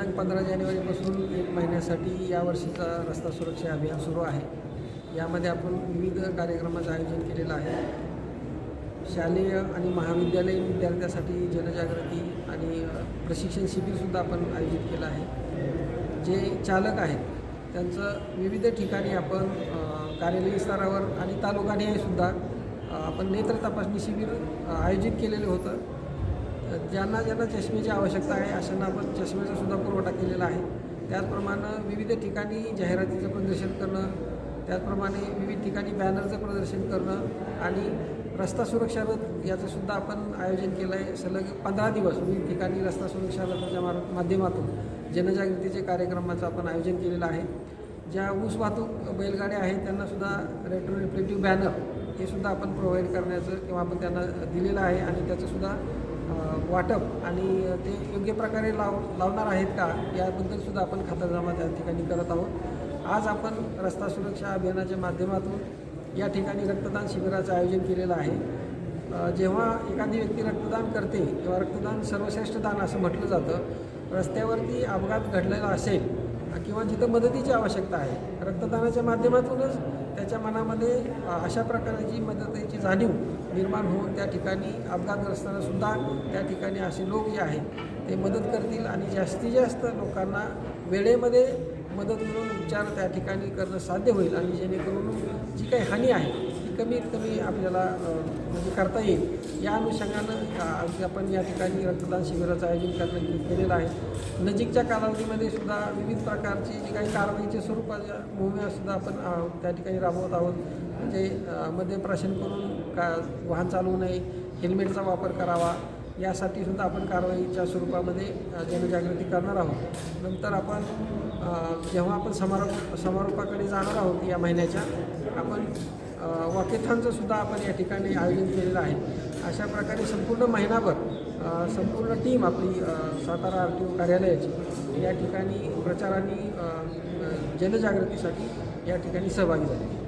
दिनांक 15 जानेवारीपासून 1 महिन्यासाठी यावर्षीचा रस्ता सुरक्षा अभियान सुरू आहे. यामध्ये आपण विविध कार्यक्रमाचं आयोजन केलेलं आहे. शालेय आणि महाविद्यालयीन विद्यार्थ्यांसाठी जनजागृती आणि प्रशिक्षण शिबिरसुद्धा आपण आयोजित केलं आहे. जे चालक आहेत त्यांचं विविध ठिकाणी आपण कार्यालयीन स्तरावर आणि तालुकानिहायसुद्धा आपण नेत्र तपासणी शिबिर आयोजित केलेलं होतं. ज्यांना चष्म्याची आवश्यकता आहे अशांना आपण चष्म्याचासुद्धा पुरवठा केलेला आहे. त्याचप्रमाणे विविध ठिकाणी जाहिरातीचं प्रदर्शन करणं, त्याचप्रमाणे विविध ठिकाणी बॅनरचं प्रदर्शन करणं आणि रस्ता सुरक्षा रथ याचंसुद्धा आपण आयोजन केलं आहे. सलग 15 दिवस विविध ठिकाणी रस्ता सुरक्षा रथाच्या माध्यमातून जनजागृतीचे कार्यक्रमाचं आपण आयोजन केलेलं आहे. ज्या ऊस वाहतूक बैलगाड्या आहेत त्यांनासुद्धा रेट्रो रिफ्लेक्टिव्ह बॅनर हे सुद्धा आपण प्रोव्हाइड करण्याचं किंवा आपण त्यांना दिलेलं आहे आणि त्याचंसुद्धा वाटप आणि ते योग्य प्रकारे लावणार आहेत का याबद्दलसुद्धा आपण खातरजमा त्या ठिकाणी करत आहोत. आज आपण रस्ता सुरक्षा अभियानाच्या माध्यमातून या ठिकाणी रक्तदान शिबिराचं आयोजन केलेलं आहे. जेव्हा एखादी व्यक्ती रक्तदान करते तेव्हा रक्तदान सर्वश्रेष्ठ दान असं म्हटलं जातं. रस्त्यावरती अपघात घडलेला असेल किंवा जिथं मदतीची आवश्यकता आहे, रक्तदानाच्या माध्यमातूनच त्याच्या मनामध्ये अशा प्रकारची मदतीची जाणीव निर्माण होऊन त्या ठिकाणी अपघातग्रस्तांनासुद्धा त्या ठिकाणी असे लोक जे आहेत ते मदत करतील आणि जास्तीत जास्त लोकांना वेळेमध्ये मदत मिळून उपचार त्या ठिकाणी करणं साध्य होईल आणि जेणेकरून जी काही हानी आहे ती कमीत कमी आपल्याला म्हणजे करता येईल. या अनुषंगानं आज आपण या ठिकाणी रक्तदान शिबिराचं आयोजन केलेलं आहे. नजीकच्या कालावधीमध्ये सुद्धा विविध प्रकारची जी काही कारवाईच्या स्वरूपाच्या मोहिमेसुद्धा आपण त्या ठिकाणी राबवत आहोत. म्हणजे मद्यप्राशन करून वाहन चालवू नये, हेल्मेटचा वापर करावा यासाठी सुद्धा आपण कारवाईच्या स्वरूपामध्ये जनजागृती करणार आहोत. नंतर आपण जेव्हा आपण समारोपाकडे जाणार आहोत या महिन्याच्या, आपण वॉकेथॉनचं सुद्धा आपण या ठिकाणी आयोजन केलेलं आहे. अशा प्रकारे संपूर्ण महिनाभर संपूर्ण टीम आपली सातारा RTO कार्यालयाची या ठिकाणी प्रचार आणि जनजागृतीसाठी या ठिकाणी सहभागी झाली.